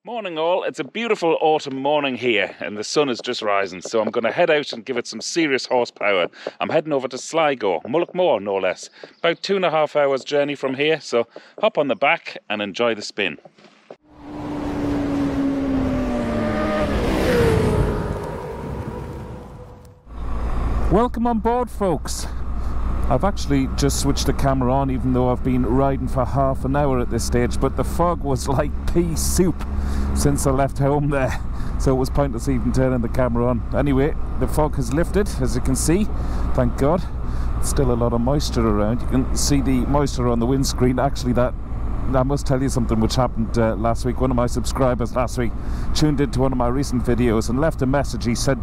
Morning all, it's a beautiful autumn morning here and the sun is just rising, so I'm going to head out and give it some serious horsepower. I'm heading over to Sligo, Mullaghmore no less, about 2.5 hours journey from here, so hop on the back and enjoy the spin. Welcome on board folks. I've actually just switched the camera on even though I've been riding for half an hour at this stage, but the fog was like pea soup since I left home there, so it was pointless even turning the camera on. Anyway, the fog has lifted, as you can see, thank God. Still a lot of moisture around. You can see the moisture on the windscreen. Actually, I must tell you something which happened last week. One of my subscribers last week tuned into one of my recent videos and left a message. He said,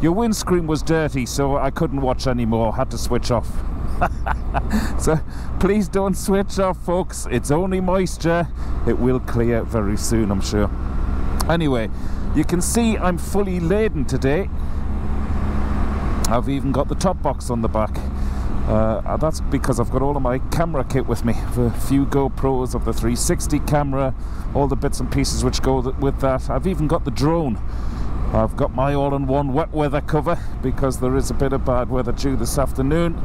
your windscreen was dirty, so I couldn't watch anymore, had to switch off. So please don't switch off folks, it's only moisture. It will clear very soon, I'm sure. Anyway, you can see I'm fully laden today. I've even got the top box on the back. That's because I've got all of my camera kit with me. A few GoPros of the 360 camera, all the bits and pieces which go with that. I've even got the drone. I've got my all-in-one wet weather cover because there is a bit of bad weather due this afternoon.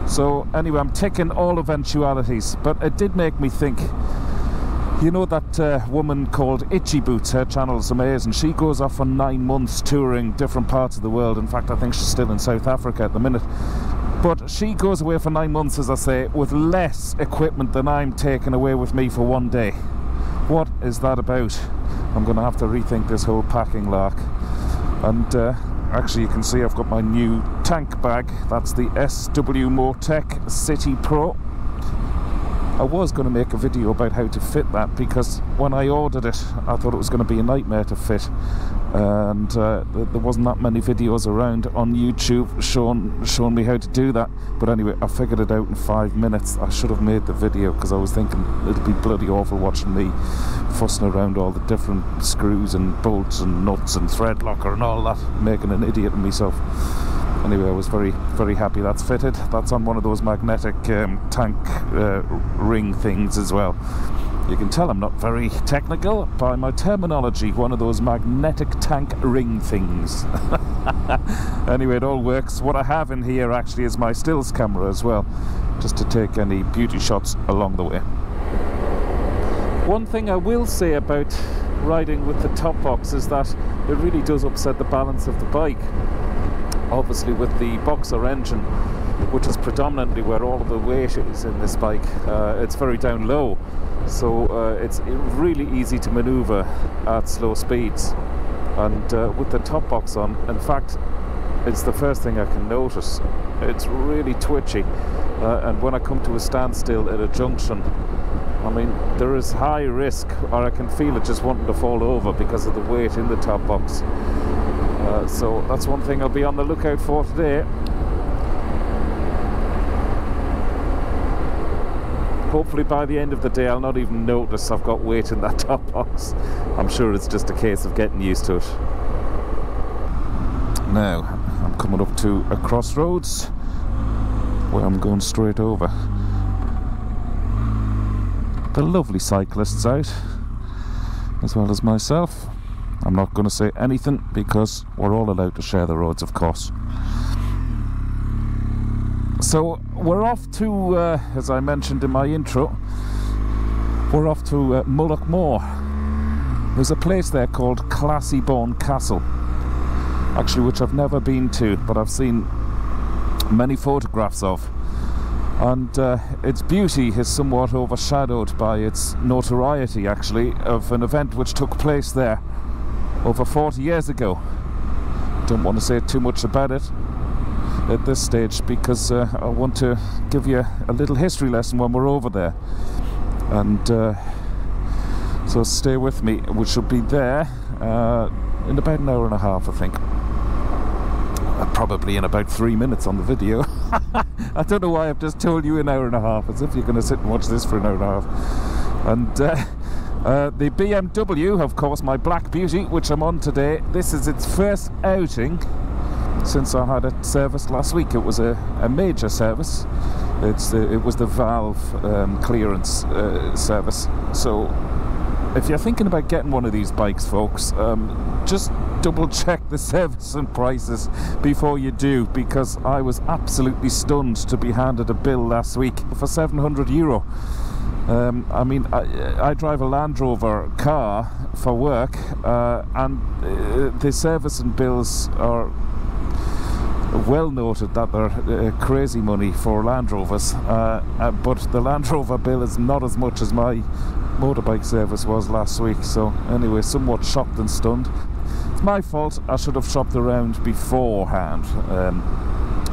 So anyway, I'm taking all eventualities, but it did make me think. You know that woman called Itchy Boots, her channel's amazing. She goes off for 9 months touring different parts of the world. In fact, I think she's still in South Africa at the minute. But she goes away for 9 months, as I say, with less equipment than I'm taking away with me for one day. What is that about? I'm going to have to rethink this whole packing lark. And actually you can see I've got my new tank bag. That's the SW Motec City Pro. I was going to make a video about how to fit that because when I ordered it I thought it was going to be a nightmare to fit, and there wasn't that many videos around on YouTube showing me how to do that. But anyway, I figured it out in 5 minutes. I should have made the video because I was thinking it'd be bloody awful watching me fussing around all the different screws and bolts and nuts and thread locker and all that, making an idiot of myself. Anyway, I was very, very happy that's fitted. That's on one of those magnetic tank ring things as well. You can tell I'm not very technical by my terminology. One of those magnetic tank ring things. Anyway, it all works. What I have in here actually is my stills camera as well, just to take any beauty shots along the way. One thing I will say about riding with the top box is that it really does upset the balance of the bike. Obviously with the Boxer engine, which is predominantly where all of the weight is in this bike, it's very down low, so it's really easy to maneuver at slow speeds. And with the top box on, in fact, it's the first thing I can notice. It's really twitchy, and when I come to a standstill at a junction, I mean, there is high risk, or I can feel it just wanting to fall over because of the weight in the top box. So that's one thing I'll be on the lookout for today. Hopefully by the end of the day I'll not even notice I've got weight in that top box. I'm sure it's just a case of getting used to it. Now I'm coming up to a crossroads where I'm going straight over. The lovely cyclists out, as well as myself. I'm not going to say anything because we're all allowed to share the roads, of course. So we're off to, as I mentioned in my intro, we're off to Mullaghmore. There's a place there called Classybourne Castle, actually, which I've never been to, but I've seen many photographs of. And its beauty is somewhat overshadowed by its notoriety, actually, of an event which took place there over 40 years ago. Don't want to say too much about it at this stage because I want to give you a little history lesson when we're over there. And so stay with me. We should be there in about an hour and a half, I think. Probably in about 3 minutes on the video. I don't know why I've just told you an hour and a half, as if you're going to sit and watch this for an hour and a half. And the BMW, of course, my Black Beauty, which I'm on today, this is its first outing since I had it serviced last week. It was a major service. It was the valve clearance service. So if you're thinking about getting one of these bikes, folks, just double check the service and prices before you do, because I was absolutely stunned to be handed a bill last week for €700. I mean, I drive a Land Rover car for work, and the service and bills are well noted that they're crazy money for Land Rovers, but the Land Rover bill is not as much as my motorbike service was last week. So anyway, somewhat shocked and stunned. It's my fault. I should have shopped around beforehand,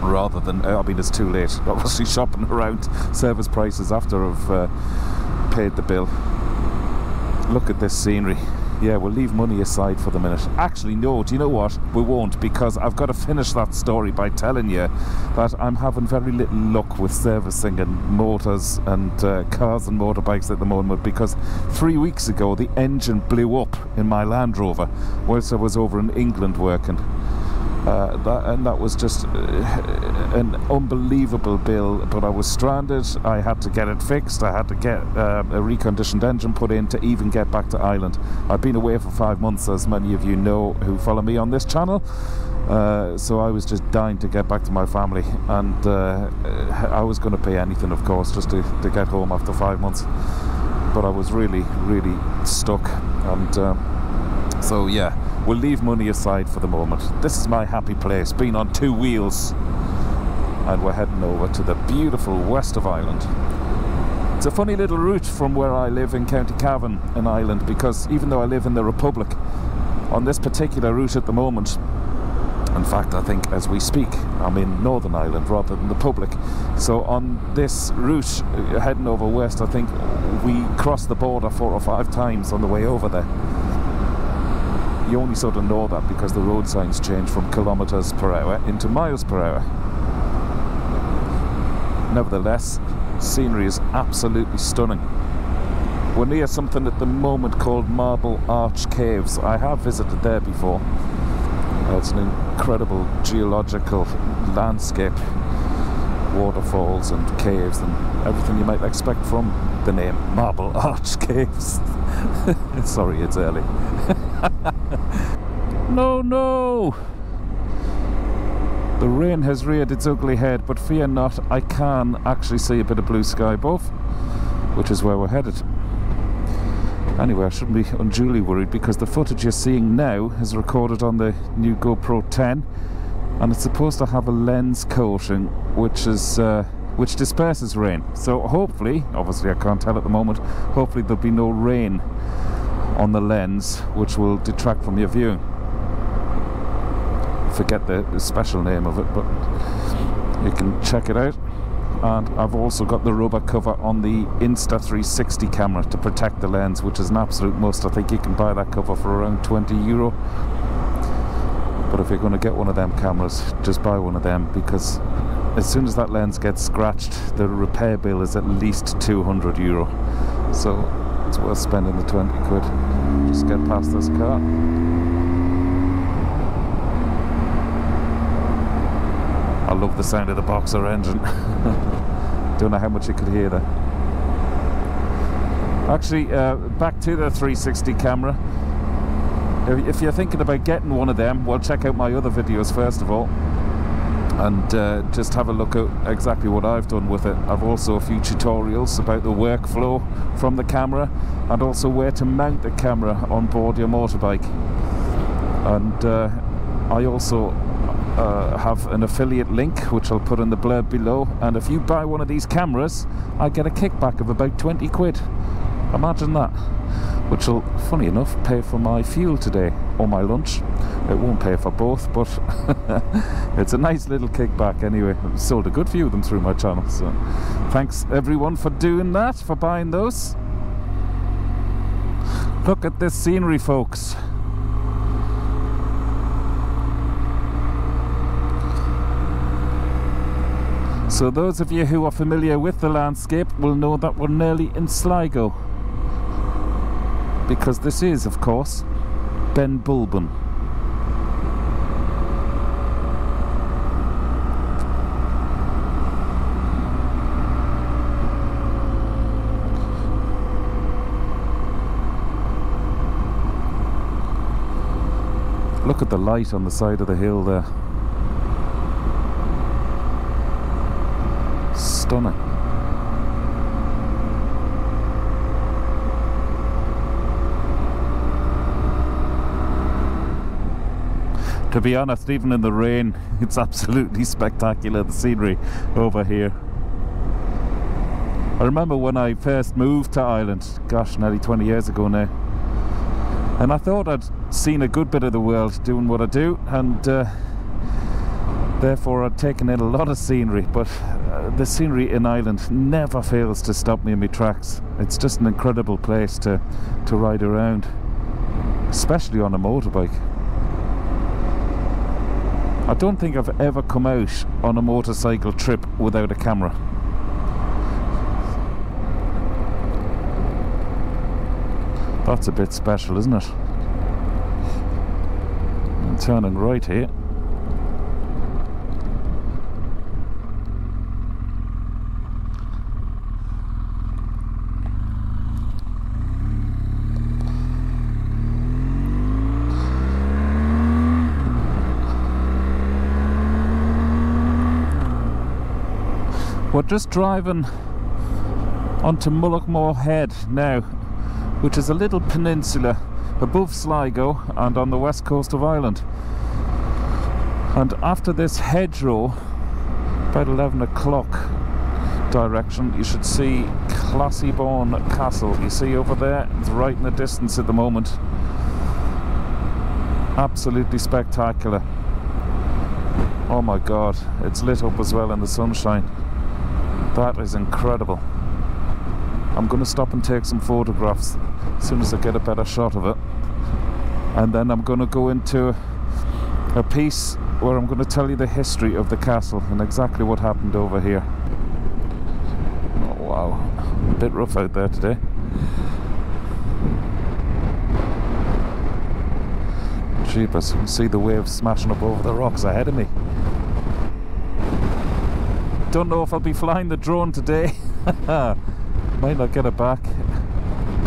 rather than, I mean, it's too late, obviously, shopping around service prices after I've paid the bill. Look at this scenery. Yeah, we'll leave money aside for the minute. Actually, no, do you know what? We won't, because I've got to finish that story by telling you that I'm having very little luck with servicing and motors and cars and motorbikes at the moment, because 3 weeks ago the engine blew up in my Land Rover whilst I was over in England working. That was just an unbelievable bill, but I was stranded. I had to get it fixed. I had to get a reconditioned engine put in to even get back to Ireland. I've been away for 5 months, as many of you know who follow me on this channel, so I was just dying to get back to my family, and I was going to pay anything, of course, just to get home after 5 months, but I was really stuck, and so yeah, we'll leave money aside for the moment. This is my happy place, being on 2 wheels, and we're heading over to the beautiful west of Ireland. It's a funny little route from where I live in County Cavan in Ireland, because even though I live in the Republic, on this particular route at the moment, in fact I think as we speak I'm in Northern Ireland rather than the Republic, so on this route heading over west, I think we crossed the border 4 or 5 times on the way over there. You only sort of know that because the road signs change from kilometres per hour into miles per hour. Nevertheless, scenery is absolutely stunning. We're near something at the moment called Marble Arch Caves. I have visited there before. It's an incredible geological landscape, waterfalls and caves and everything you might expect from the name Marble Arch Caves. Sorry, it's early. No! The rain has reared its ugly head, but fear not, I can actually see a bit of blue sky above, which is where we're headed. Anyway, I shouldn't be unduly worried, because the footage you're seeing now is recorded on the new GoPro 10, and it's supposed to have a lens coating which disperses rain. So hopefully, obviously I can't tell at the moment, hopefully there'll be no rain on the lens, which will detract from your viewing. Forget the special name of it, but you can check it out. And I've also got the rubber cover on the Insta360 camera to protect the lens, which is an absolute must. I think you can buy that cover for around €20. But if you're going to get one of them cameras, just buy one of them, because as soon as that lens gets scratched, the repair bill is at least €200. So it's worth spending the 20 quid. Just get past this car. I love the sound of the Boxer engine. Don't know how much you could hear there. Actually, back to the 360 camera. If you're thinking about getting one of them, well, check out my other videos first of all, and just have a look at exactly what I've done with it. I've also a few tutorials about the workflow from the camera, and also where to mount the camera on board your motorbike. And I also have an affiliate link which I'll put in the blurb below, and if you buy one of these cameras I get a kickback of about 20 quid. Imagine that, which will, funny enough, pay for my fuel today or my lunch. It won't pay for both, but it's a nice little kickback anyway. I've sold a good few of them through my channel, so thanks everyone for doing that, for buying those. Look at this scenery, folks. So those of you who are familiar with the landscape will know that we're nearly in Sligo, because this is, of course, Benbulben. Look at the light on the side of the hill there. Stunning. To be honest, even in the rain, it's absolutely spectacular, the scenery over here. I remember when I first moved to Ireland, gosh, nearly 20 years ago now, and I thought I'd seen a good bit of the world doing what I do, and therefore I'd taken in a lot of scenery, but the scenery in Ireland never fails to stop me in my tracks. It's just an incredible place to ride around, especially on a motorbike. I don't think I've ever come out on a motorcycle trip without a camera. That's a bit special, isn't it? I'm turning right here. We're just driving onto Mullaghmore Head now, which is a little peninsula above Sligo and on the west coast of Ireland. And after this hedgerow, about 11 o'clock direction, you should see Classiebawn Castle. You see over there, it's right in the distance at the moment. Absolutely spectacular. Oh my god, it's lit up as well in the sunshine. That is incredible. I'm going to stop and take some photographs as soon as I get a better shot of it, and then I'm going to go into a piece where I'm going to tell you the history of the castle and exactly what happened over here. Oh wow, a bit rough out there today. Jeepers, you can see the waves smashing up over the rocks ahead of me. Don't know if I'll be flying the drone today. Might not get it back.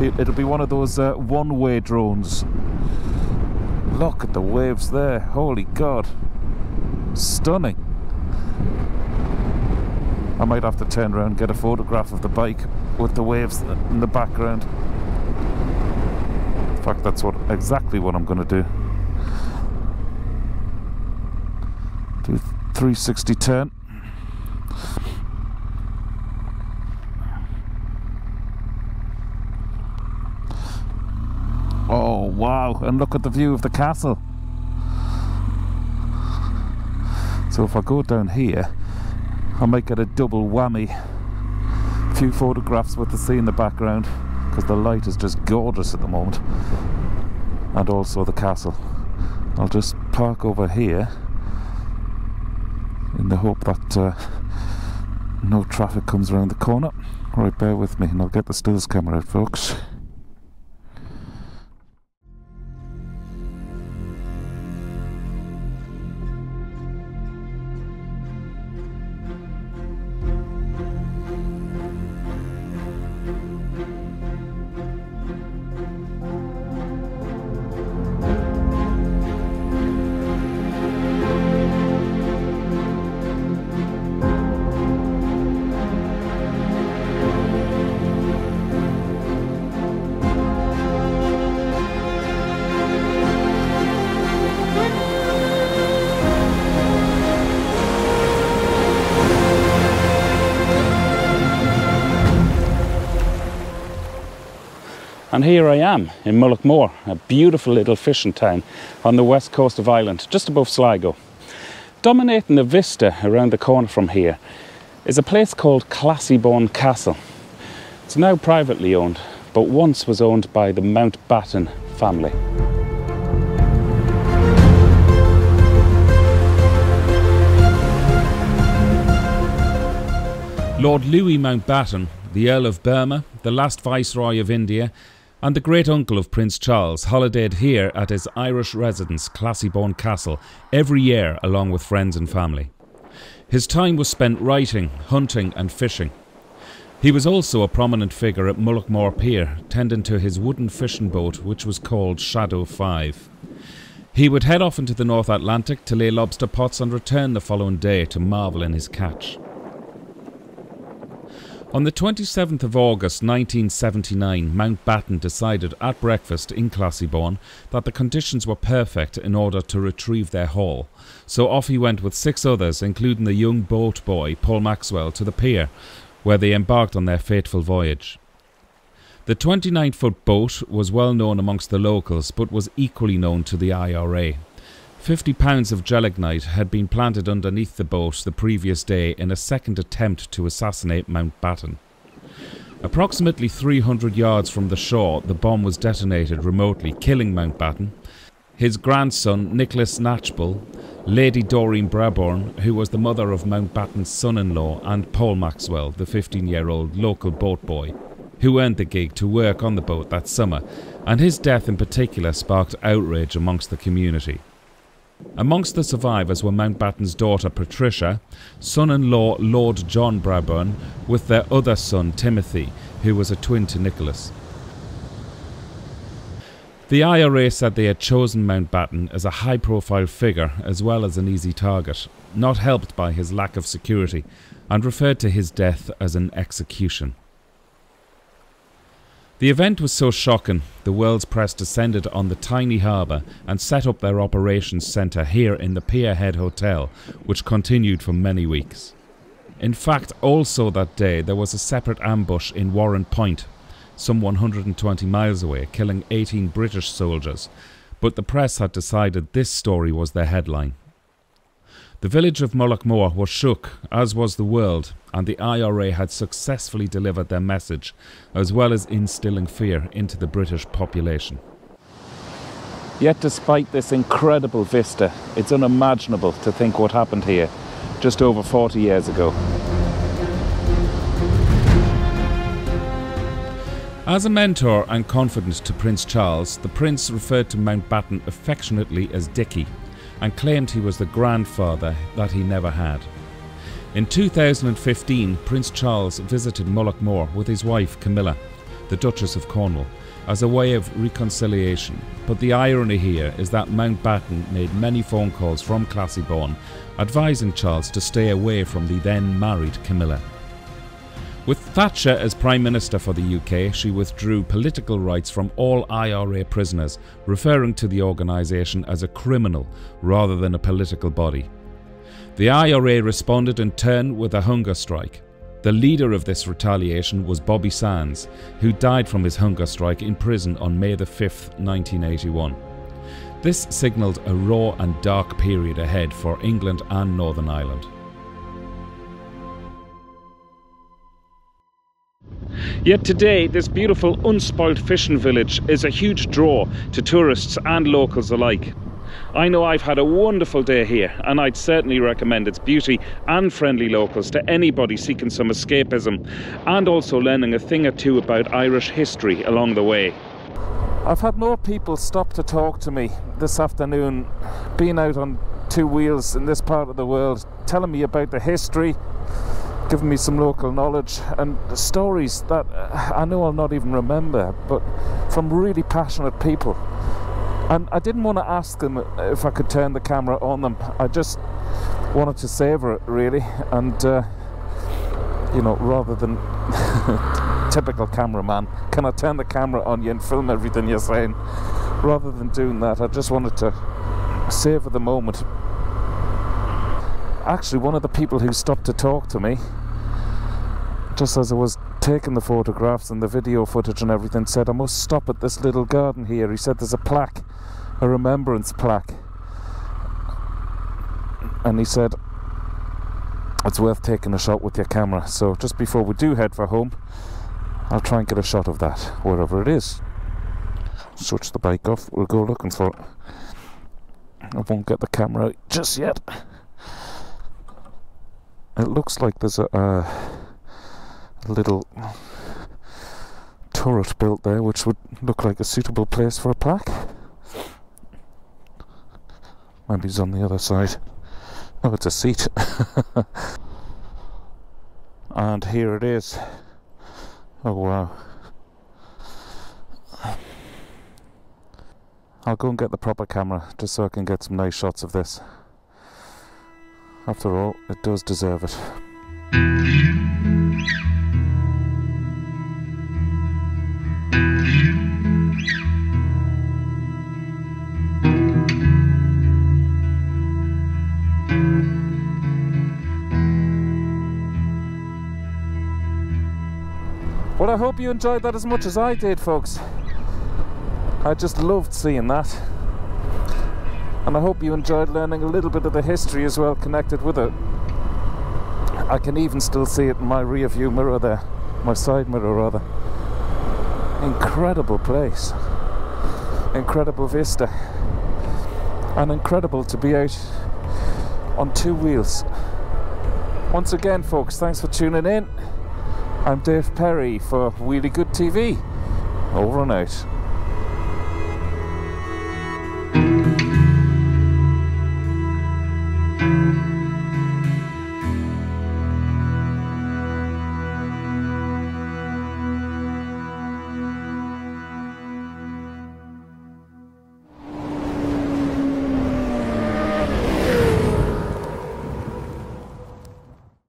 It'll be one of those one-way drones. Look at the waves there. Holy God. Stunning. I might have to turn around and get a photograph of the bike with the waves in the background. In fact, that's exactly what I'm going to do. Do 360 turn. Oh wow, and look at the view of the castle. So if I go down here, I might get a double whammy. A few photographs with the sea in the background, because the light is just gorgeous at the moment. And also the castle. I'll just park over here in the hope that no traffic comes around the corner. Right, bear with me and I'll get the stills camera out, folks. And here I am in Mullaghmore, a beautiful little fishing town on the west coast of Ireland, just above Sligo. Dominating the vista around the corner from here is a place called Classiebawn Castle. It's now privately owned, but once was owned by the Mountbatten family. Lord Louis Mountbatten, the Earl of Burma, the last Viceroy of India, and the great-uncle of Prince Charles holidayed here at his Irish residence, Classiebawn Castle, every year along with friends and family. His time was spent writing, hunting and fishing. He was also a prominent figure at Mullaghmore Pier, tending to his wooden fishing boat which was called Shadow 5. He would head off into the North Atlantic to lay lobster pots and return the following day to marvel in his catch. On the 27th of August 1979, Mountbatten decided at breakfast in Classiebawn that the conditions were perfect in order to retrieve their haul, so off he went with 6 others, including the young boat boy Paul Maxwell, to the pier, where they embarked on their fateful voyage. The 29-foot boat was well known amongst the locals, but was equally known to the IRA. 50 pounds of gelignite had been planted underneath the boat the previous day in a second attempt to assassinate Mountbatten. Approximately 300 yards from the shore, the bomb was detonated remotely, killing Mountbatten, his grandson Nicholas Knatchbull, Lady Doreen Brabourne, who was the mother of Mountbatten's son-in-law, and Paul Maxwell, the 15-year-old local boat boy, who earned the gig to work on the boat that summer, and his death in particular sparked outrage amongst the community. Amongst the survivors were Mountbatten's daughter Patricia, son-in-law Lord John Brabourne, with their other son Timothy, who was a twin to Nicholas. The IRA said they had chosen Mountbatten as a high-profile figure as well as an easy target, not helped by his lack of security, and referred to his death as an execution. The event was so shocking, the world's press descended on the tiny harbour and set up their operations centre here in the Pierhead Hotel, which continued for many weeks. In fact, also that day there was a separate ambush in Warren Point, some 120 miles away, killing 18 British soldiers, but the press had decided this story was their headline. The village of Mullaghmore was shook, as was the world, and the IRA had successfully delivered their message, as well as instilling fear into the British population. Yet despite this incredible vista, it's unimaginable to think what happened here just over 40 years ago. As a mentor and confidant to Prince Charles, the Prince referred to Mountbatten affectionately as Dickie, and claimed he was the grandfather that he never had. In 2015, Prince Charles visited Mullaghmore with his wife Camilla, the Duchess of Cornwall, as a way of reconciliation, but the irony here is that Mountbatten made many phone calls from Classiebawn advising Charles to stay away from the then married Camilla. With Thatcher as Prime Minister for the UK, she withdrew political rights from all IRA prisoners, referring to the organisation as a criminal rather than a political body. The IRA responded in turn with a hunger strike. The leader of this retaliation was Bobby Sands, who died from his hunger strike in prison on May the 5th, 1981. This signalled a raw and dark period ahead for England and Northern Ireland. Yet today, this beautiful unspoilt fishing village is a huge draw to tourists and locals alike. I know I've had a wonderful day here, and I'd certainly recommend its beauty and friendly locals to anybody seeking some escapism and also learning a thing or two about Irish history along the way. I've had more people stop to talk to me this afternoon, being out on 2 wheels in this part of the world, telling me about the history, giving me some local knowledge and stories that I know I'll not even remember, but from really passionate people. And I didn't want to ask them if I could turn the camera on them. I just wanted to savour it, really, and you know, rather than typical cameraman, can I turn the camera on you and film everything you're saying? Rather than doing that, I just wanted to savour the moment. Actually, one of the people who stopped to talk to me, just as I was taking the photographs and the video footage and everything, said I must stop at this little garden here. He said there's a plaque, a remembrance plaque, and he said it's worth taking a shot with your camera. So just before we do head for home, I'll try and get a shot of that, wherever it is. Switch the bike off, we'll go looking for it. I won't get the camera out just yet. It looks like there's a little turret built there, which would look like a suitable place for a plaque. Maybe it's on the other side. Oh, it's a seat. And here it is. Oh wow. I'll go and get the proper camera just so I can get some nice shots of this. After all, it does deserve it. Well, I hope you enjoyed that as much as I did, folks. I just loved seeing that. And I hope you enjoyed learning a little bit of the history as well connected with it. I can even still see it in my rear view mirror there. My side mirror, rather. Incredible place. Incredible vista. And incredible to be out on two wheels. Once again, folks, thanks for tuning in. I'm Dave Perry for Wheelie Good TV. Over and out.